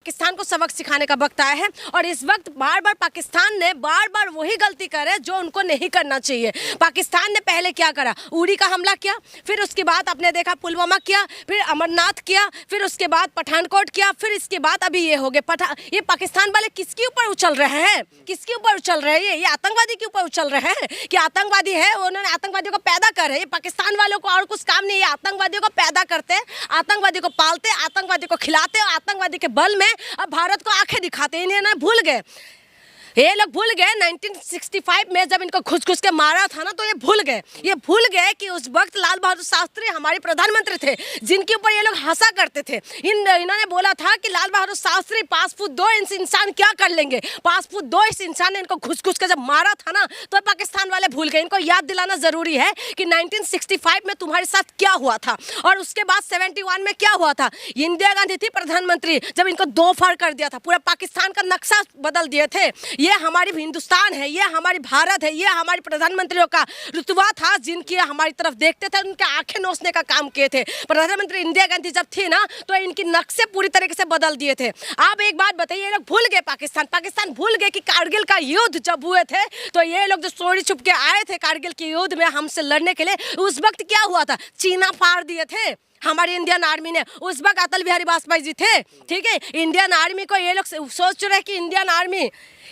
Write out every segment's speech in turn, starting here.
पाकिस्तान को सबक सिखाने का वक्त आया है और इस वक्त बार बार पाकिस्तान ने बार बार वही गलती करे जो उनको नहीं करना चाहिए। पाकिस्तान ने पहले क्या करा, उरी का हमला किया, फिर उसके बाद आपने देखा पुलवामा किया, फिर अमरनाथ किया, फिर उसके बाद पठानकोट किया, फिर इसके बाद अभी ये हो गए। ये पाकिस्तान वाले किसके ऊपर उछल रहे हैं, किसके ऊपर उछल रहे हैं? ये आतंकवादी के ऊपर उछल रहे हैं कि आतंकवादी है, उन्होंने आतंकवादियों को पैदा कर रहे हैं। पाकिस्तान वालों को और कुछ काम नहीं है, आतंकवादियों को पैदा करते हैं, आतंकवादी को पालते, आतंकवादी को खिलाते और आतंकवादी के बल में अब भारत को आंखें दिखाते। इन्हें भूल गए, ये लोग भूल गए 1965 में जब इनको घुस घुस के मारा था ना, तो ये भूल गए कि उस वक्त लाल बहादुर शास्त्री हमारे प्रधानमंत्री थे, जिनके ऊपर ये लोग हंसा करते थे। इन्होंने बोला था कि लाल बहादुर शास्त्री 5 फुट 2 इंच इंसान क्या कर लेंगे। 5 फुट 2 इंच इंसान ने इनको घुस घुस के जब मारा था ना, तो पाकिस्तान वाले भूल गए। इनको याद दिलाना जरूरी है कि 1965 में तुम्हारे साथ क्या हुआ था और उसके बाद 71 में क्या हुआ था। इंदिरा गांधी थी प्रधानमंत्री, जब इनको दो फाड़ कर दिया था, पूरा पाकिस्तान का नक्शा बदल दिए थे। ये हमारी हिंदुस्तान है, ये हमारी भारत है, ये हमारी प्रधानमंत्रियों का रुतबा था, जिनकी हमारी तरफ देखते थे, उनके आंखें नोचने का काम किए थे। प्रधानमंत्री इंदिरा गांधी जब थी ना, तो इनकी नक्शे पूरी तरीके से बदल दिए थे। आप एक बात बताइए, ये लोग भूल गए, पाकिस्तान भूल गए कि कारगिल का युद्ध जब हुए थे, तो ये लोग जो चोरी छुप के आए थे कारगिल के युद्ध में हमसे लड़ने के लिए, उस वक्त क्या हुआ था, चीना फाड़ दिए थे हमारी इंडियन आर्मी ने। उस वक्त अटल बिहारी वाजपेयी जी थे, ठीक है। इंडियन आर्मी को ये लोग सोच रहे कि इंडियन आर्मी,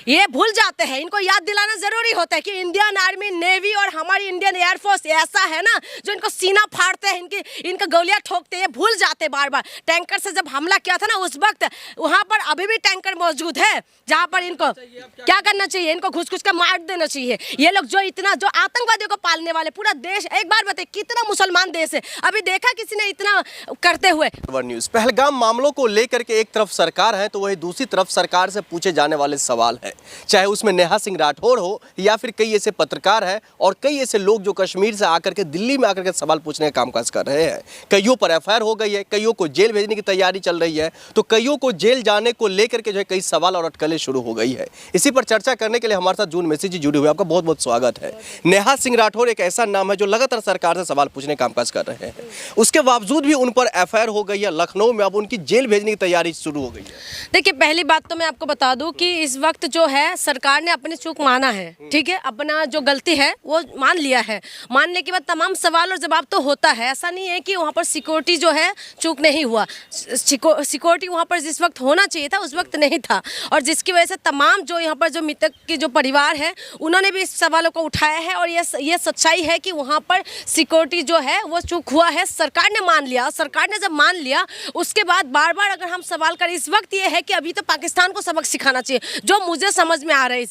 ये भूल जाते हैं, इनको याद दिलाना जरूरी होता है कि इंडियन आर्मी, नेवी और हमारी इंडियन एयरफोर्स ऐसा है ना, जो इनको सीना फाड़ते हैं, इनका गोलियां ठोकते हैं, भूल जाते बार बार। टैंकर से जब हमला किया था ना, उस वक्त वहां पर अभी भी टैंकर मौजूद है, जहां पर इनको क्या करना चाहिए, इनको घुस घुस कर मार देना चाहिए। ये लोग जो आतंकवादियों को पालने वाले, पूरा देश, एक बार बताइए कितना मुसलमान देश है, अभी देखा किसी ने इतना करते हुए। न्यूज़ पहलगाम मामलों को लेकर के एक तरफ सरकार है, तो वही दूसरी तरफ सरकार से पूछे जाने वाले सवाल है, चाहे उसमें नेहा सिंह राठौर हो या फिर कई ऐसे पत्रकार हैं और कई ऐसे लोग जो कश्मीर से आकर के दिल्ली में आकर के सवाल पूछने का कामकाज कर रहे हैं। कईयों पर एफआईआर हो गई है, कईयों को जेल भेजने की तैयारी चल रही है, तो कईयों को जेल जाने को लेकर के जो है कई सवाल और अटकलें शुरू हो गई है। इसी पर चर्चा करने के लिए हमारे साथ जून मैसी जी जुड़े हुए, आपका बहुत बहुत स्वागत है। नेहा सिंह राठौर एक ऐसा नाम है जो लगातार सरकार से सवाल पूछने का कामकाज कर रहे हैं, उसके बावजूद भी उन पर एफआईआर हो गई है लखनऊ में, अब उनकी जेल भेजने की तैयारी शुरू हो गई है। देखिए, पहली बात तो मैं आपको बता दूं कि इस वक्त जो है सरकार ने अपनी चूक माना है, ठीक है, अपना जो गलती है वो मान लिया है। मानने के बाद तमाम सवाल और जवाब तो होता है, ऐसा नहीं है कि वहाँ पर सिक्योरिटी जो है चूक नहीं हुआ। सिक्योरिटी वहाँ पर जिस वक्त होना चाहिए था उस वक्त नहीं था, और जिसकी वजह से तमाम जो यहाँ पर जो मृतक के जो परिवार है उन्होंने भी इस सवालों को उठाया है। और ये सच्चाई है कि वहाँ पर सिक्योरिटी जो है वो चूक हुआ है, सरकार ने मान लिया। सरकार ने जब मान लिया उसके बाद बार बार अगर हम सवाल करें, इस वक्त ये है कि अभी तो पाकिस्तान को सबक सिखाना चाहिए, जो मुझे समझ में आ रहा है।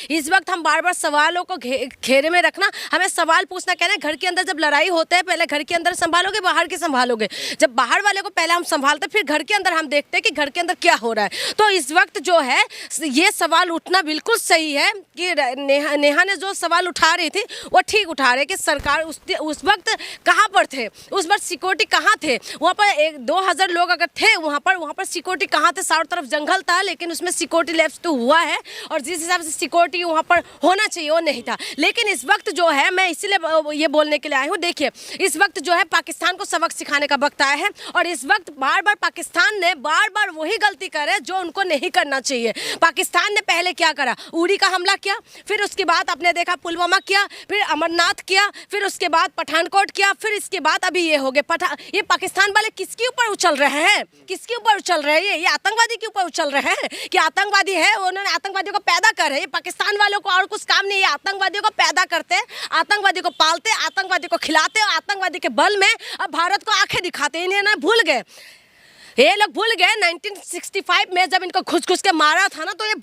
इस वक्त हम बार बार सवालों को घेरे में रखना, हमें सवाल पूछना, कहना घर के अंदर जब लड़ाई होता है पहले घर के अंदर संभालोगे, बाहर के संभालोगे। जब बाहर वाले को पहले हम संभालते फिर घर के अंदर हम देखते हैं कि घर के अंदर क्या हो रहा है। तो इस वक्त जो है ये सवाल उठना बिल्कुल सही है कि नेहा ने जो सवाल उठा रही थी वो ठीक उठा रहे कि सरकार उस वक्त कहाँ पर थे, उस वक्त सिक्योरिटी कहाँ थे। वहाँ पर 2000 लोग अगर थे वहाँ पर सिक्योरिटी कहाँ थे, चारों तरफ जंगल था, लेकिन उसमें सिक्योरिटी लैप्स तो हुआ है, और जिस हिसाब से सिक्योरिटी वहाँ पर होना चाहिए वो नहीं था। लेकिन इस वक्त जो है, मैं इसीलिए ये बोलने के लिए आई हूँ, देखिए इस वक्त जो है पाकिस्तान को सबक सिखाने का वक्त आया है और इस वक्त बार बार पाकिस्तान ने बार बार वही गलती करे जो उनको नहीं करना चाहिए। पाकिस्तान ने पहले क्या करा, उरी का हमला किया, फिर उसके बाद आपने देखा पुलवामा किया, फिर अमरनाथ किया, फिर उसके बाद पठानकोट किया, फिर इसके बाद अभी ये हो गए। ये पाकिस्तान वाले किसके ऊपर उछल रहे हैं, किसके ऊपर उछल रहे हैं? ये आतंकवादी के ऊपर उछल रहे हैं कि आतंकवादी है, उन्होंने आतंकवादियों को पैदा कर रहे हैं। पाकिस्तान वालों को और कुछ काम नहीं है, आतंकवादियों को पैदा करते, आतंकवादी को पालते, आतंकवादी को खिलाते और आतंकवादी के बल में अब भारत को आंखें दिखाते। इन्हें भूल गए, ये लोग भूल गए 1965 में जब इनको घुस घुस के मारा था ना, तो ये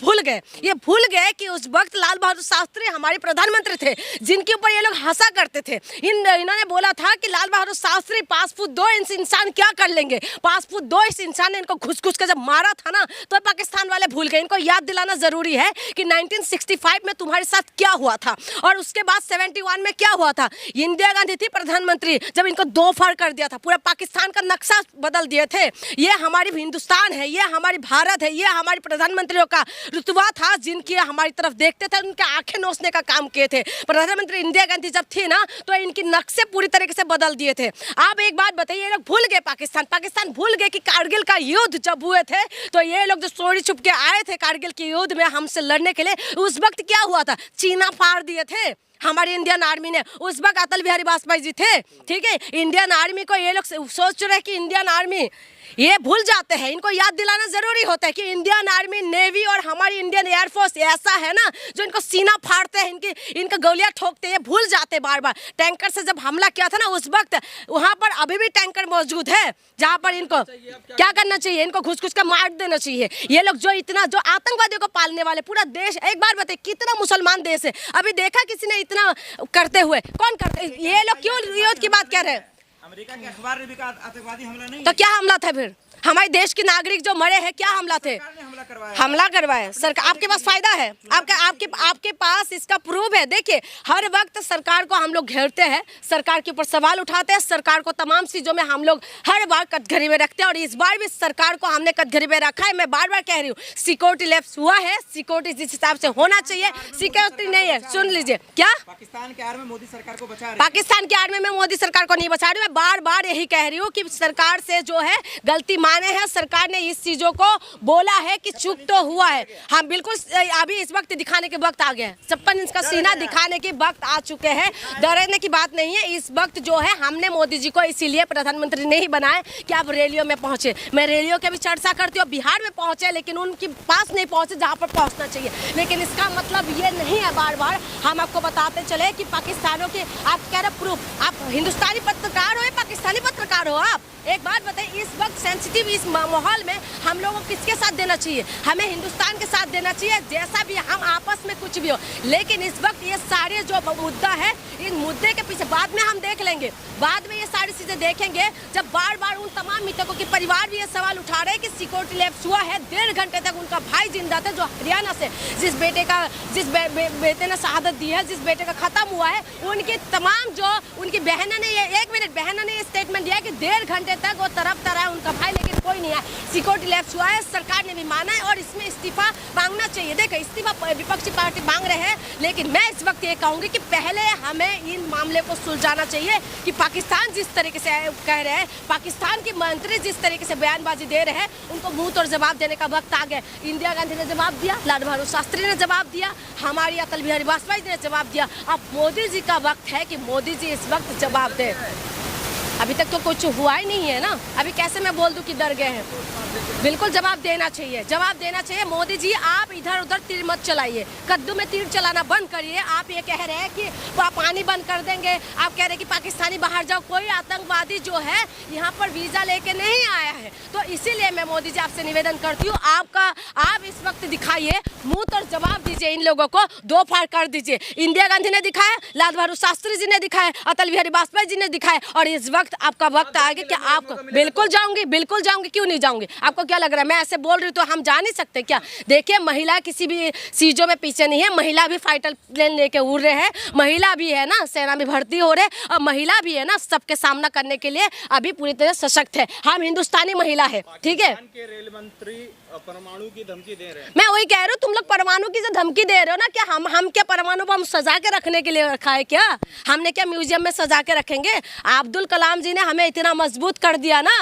भूल गए कि उस वक्त लाल बहादुर शास्त्री हमारे प्रधानमंत्री थे, जिनके ऊपर ये लोग हंसा करते थे। इन्होंने बोला था कि लाल बहादुर शास्त्री 5 फुट 2 इंच इंसान क्या कर लेंगे। 5 फुट 2 इंच इंसान ने इनको घुस घुस के जब मारा था ना, तो पाकिस्तान वाले भूल गए। इनको याद दिलाना जरूरी है कि 1965 में तुम्हारे साथ क्या हुआ था और उसके बाद 71 में क्या हुआ था। इंदिरा गांधी थी प्रधानमंत्री, जब इनको दो फाड़ कर दिया था, पूरा पाकिस्तान का नक्शा बदल दिए थे। ये हमारी हिंदुस्तान है, ये हमारी भारत है, ये हमारे प्रधानमंत्रियों का रुतबा था, जिनकी हमारी तरफ देखते थे उनके आंखें नोचने का काम किए थे। प्रधानमंत्री इंदिरा गांधी जब थी ना तो इनकी नक्शे पूरी तरीके से बदल दिए थे। आप एक बात बताइए, ये लोग भूल गए पाकिस्तान भूल गए कि कारगिल का युद्ध जब हुए थे तो ये लोग जो चोरी छुप के आए थे कारगिल के युद्ध में हमसे लड़ने के लिए, उस वक्त क्या हुआ था, चीना फाड़ दिए थे हमारी इंडियन आर्मी ने। उस वक्त अटल बिहारी वाजपेयी जी थे, ठीक है। इंडियन आर्मी को ये लोग सोच रहे हैं कि इंडियन आर्मी, ये भूल जाते हैं, इनको याद दिलाना जरूरी होता है कि इंडियन आर्मी, नेवी और हमारी इंडियन एयरफोर्स ऐसा है ना जो इनको सीना फाड़ते हैं, इनका गोलियां ठोकते हैं, भूल जाते हैं बार बार। टैंकर से जब हमला किया था ना उस वक्त वहां पर अभी भी टैंकर मौजूद है, जहां पर इनको क्या करना चाहिए, इनको घुस घुस कर मार देना चाहिए। ये लोग जो इतना जो आतंकवादियों को पालने वाले पूरा देश, एक बार बताइए कितना मुसलमान देश है, अभी देखा किसी ने इतना करते हुए? कौन करते? ये लोग क्यों युद्ध की बात कर रहे हैं? अमेरिका के अखबार ने भी कहा आतंकवादी हमला नहीं। तो क्या हमला था फिर? हमारे देश के नागरिक जो मरे हैं, क्या हमला थे? हमला करवाया सरकार। आपके पास फायदा है, आपके पास इसका प्रूफ है। देखिए हर वक्त सरकार को हम लोग घेरते हैं, सरकार के ऊपर सवाल उठाते हैं, सरकार को तमाम चीजों में हम लोग हर बार कटघरे में रखते हैं और इस बार भी सरकार को हमने कटघरे में रखा है। मैं बार बार कह रही हूँ, सिक्योरिटी लैप्स हुआ है, सिक्योरिटी जिस हिसाब से होना चाहिए सिक्योरिटी नहीं है। सुन लीजिए, क्या पाकिस्तान के आड़ में मोदी सरकार को बचा रहे? पाकिस्तान के आड़ में मैं मोदी सरकार को नहीं बचा रही, मैं बार बार यही कह रही हूँ कि सरकार से जो है गलती माने हैं, सरकार ने इस चीजों को बोला है कि चूक तो हुआ है। हम बिल्कुल अभी इस वक्त दिखाने के वक्त आ गए हैं, 56 इंच का सीना दिखाने के वक्त आ चुके हैं। डरने की बात नहीं है। इस वक्त जो है हमने मोदी जी को इसीलिए प्रधानमंत्री नहीं बनाए कि आप रैलियों में पहुंचे। मैं रैलियों की भी चर्चा करती हूँ, बिहार में पहुंचे लेकिन उनके पास नहीं पहुंचे जहाँ पर पहुंचना चाहिए। लेकिन इसका मतलब ये नहीं है बार बार हम आपको बताते चले कि पाकिस्तानों के, आप कह रहे प्रूफ, आप हिंदुस्तानी पत्रकार हो या पाकिस्तानी पत्रकार हो? आप एक बात बताइए, इस वक्त सेंसिटिव इस माहौल में हम लोगों को किसके साथ देना चाहिए? हमें हिंदुस्तान के साथ देना चाहिए, जैसा भी हम आपस में कुछ भी हो। लेकिन इस वक्त ये सारे जो मुद्दा है, इन मुद्दे के पीछे बाद में हम देख लेंगे, बाद में ये सारी चीजें देखेंगे जब बार बार उन तमाम मृतकों के परिवार भी ये सवाल उठा रहे हैं कि सिक्योरिटी लैप्स हुआ है। 1.5 घंटे तक उनका भाई जिंदा था जो हरियाणा से, जिस बेटे ने शहादत दी है, जिस बेटे का खत्म हुआ है, उनकी तमाम जो उनकी बहनों ने ये, एक मिनट, बहनों ने ये स्टेटमेंट दिया कि 1.5 घंटे तक वो तरफता रहा उनका भाई, लेकिन कोई नहीं आया। सिक्योरिटी लैप्स हुआ है, सरकार ने भी माना है और इसमें इस्तीफा मांगना चाहिए। देखो इस्तीफा विपक्षी पार्टी मांग रहे हैं, लेकिन मैं इस वक्त ये कहूंगी कि पहले हमें इन मामले को सुलझाना चाहिए कि पाकिस्तान जिस तरीके से कह रहे हैं, पाकिस्तान के मंत्री जिस तरीके से बयानबाजी दे रहे हैं, उनको मुंह तोड़ जवाब देने का वक्त आ गया। इंदिरा गांधी ने जवाब दिया, लाल बहादुर शास्त्री ने जवाब दिया, हमारी अटल बिहारी वाजपेयी जी ने जवाब दिया। अब मोदी जी का वक्त है कि मोदी जी इस वक्त जवाब दें। अभी तक तो कुछ हुआ ही नहीं है ना, अभी कैसे मैं बोल दूं कि डर गए हैं? बिल्कुल जवाब देना चाहिए, जवाब देना चाहिए। मोदी जी आप इधर उधर तीर मत चलाइए, कद्दू में तीर चलाना बंद करिए। आप ये कह रहे हैं कि पानी बंद कर देंगे, आप कह रहे हैं कि पाकिस्तानी बाहर जाओ। कोई आतंकवादी जो है यहाँ पर वीजा लेके नहीं आया है, तो इसीलिए मैं मोदी जी आपसे निवेदन करती हूँ, आप इस वक्त दिखाइए, मुंह तोड़ जवाब दीजिए, इन लोगों को दो फाड़ कर दीजिए। इंदिरा गांधी ने दिखाया, लाल बहादुर शास्त्री जी ने दिखाया, अटल बिहारी वाजपेयी जी ने दिखाया, और इस वक्त आपका वक्त आ गया कि आप बिल्कुल जाऊंगी, बिल्कुल जाऊंगी, क्यों नहीं जाऊंगी? आपको क्या लग रहा है मैं ऐसे बोल रही हूँ तो हम जा नहीं सकते क्या? देखिए महिला किसी भी चीजों में पीछे नहीं है, महिला भी फाइटर प्लेन लेके उड़ रहे हैं, महिला भी है ना सेना में भर्ती हो रहे, और महिला भी है ना सबके सामना करने के लिए अभी पूरी तरह सशक्त है। हम हिंदुस्तानी महिला है, ठीक है। रेल मंत्री परमाणु की धमकी दे रहे हैं। मैं वही कह रही हूँ, तुम लोग परमाणु की जो धमकी दे रहे हो ना, क्या हम क्या परमाणु बम सजा के रखने के लिए रखा है क्या? हमने क्या म्यूजियम में सजा के रखेंगे? अब्दुल कलाम जी ने हमें इतना मजबूत कर दिया ना,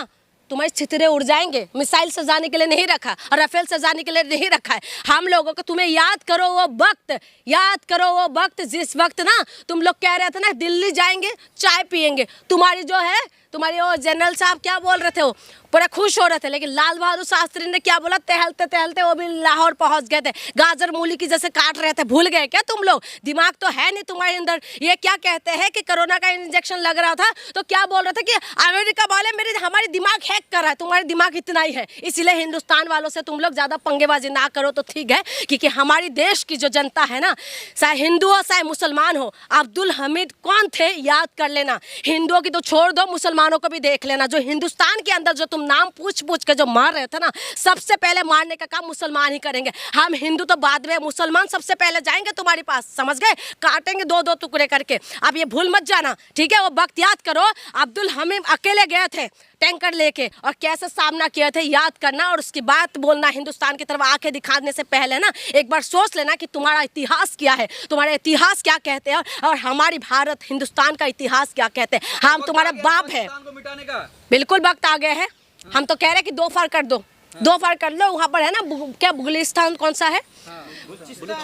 तुम्हारे छितरे उड़ जाएंगे। मिसाइल सजाने के लिए नहीं रखा, राफेल सजाने के लिए नहीं रखा है हम लोगों को। तुम्हें याद करो वो वक्त, याद करो वो वक्त जिस वक्त ना तुम लोग कह रहे थे ना दिल्ली जाएंगे चाय पियेंगे। तुम्हारी जो है, तुम्हारे वो जनरल साहब क्या बोल रहे थे, वो पूरा खुश हो रहे थे, लेकिन लाल बहादुर शास्त्री ने क्या बोला, टहलते टहलते वो भी लाहौर पहुंच गए थे, गाजर मूली की जैसे काट रहे थे। भूल गए क्या तुम लोग? दिमाग तो है नहीं तुम्हारे अंदर। ये क्या कहते हैं कि कोरोना का इंजेक्शन लग रहा था तो क्या बोल रहे थे कि अमेरिका वाले हमारे दिमाग हैक कर रहा है। तुम्हारे दिमाग इतना ही है, इसीलिए हिंदुस्तान वालों से तुम लोग ज्यादा पंगेबाजी ना करो तो ठीक है, क्योंकि हमारी देश की जो जनता है ना, चाहे हिंदू हो चाहे मुसलमान हो, अब्दुल हमीद कौन थे याद कर लेना। हिंदुओं की तो छोड़ दो, मुसलमान मुसलमानों को भी देख लेना। जो हिंदुस्तान के अंदर जो तुम नाम पूछ पूछ के जो मार रहे थे ना, सबसे पहले मारने का काम मुसलमान ही करेंगे। हम हिंदू तो बाद में, मुसलमान सबसे पहले जाएंगे तुम्हारे पास, समझ गए? काटेंगे दो दो टुकड़े करके। अब ये भूल मत जाना, ठीक है? वो वक्त याद करो, अब्दुल हमीद अकेले गए थे टैंकर लेके और कैसे सामना किए थे, याद करना। और उसकी बात बोलना हिंदुस्तान की तरफ आंखें दिखाने से पहले ना एक बार सोच लेना कि तुम्हारा इतिहास क्या है, तुम्हारे इतिहास क्या कहते हैं और हमारी भारत हिंदुस्तान का इतिहास क्या कहते हैं। हम तुम्हारा बाप है। पाकिस्तान को मिटाने का बिल्कुल वक्त आ गया है। हम तो कह रहे हैं कि दो फाड़ कर दो, दो फाड़ कर लो। वहाँ पर है ना, क्या बुगलिस्तान कौन सा है,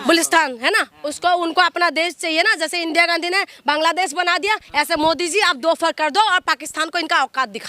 बुलिस्तान है ना, उसको उनको अपना देश चाहिए ना। जैसे इंदिरा गांधी ने बांग्लादेश बना दिया, ऐसे मोदी जी आप दो फाड़ कर दो और पाकिस्तान को इनका औकात दिखा।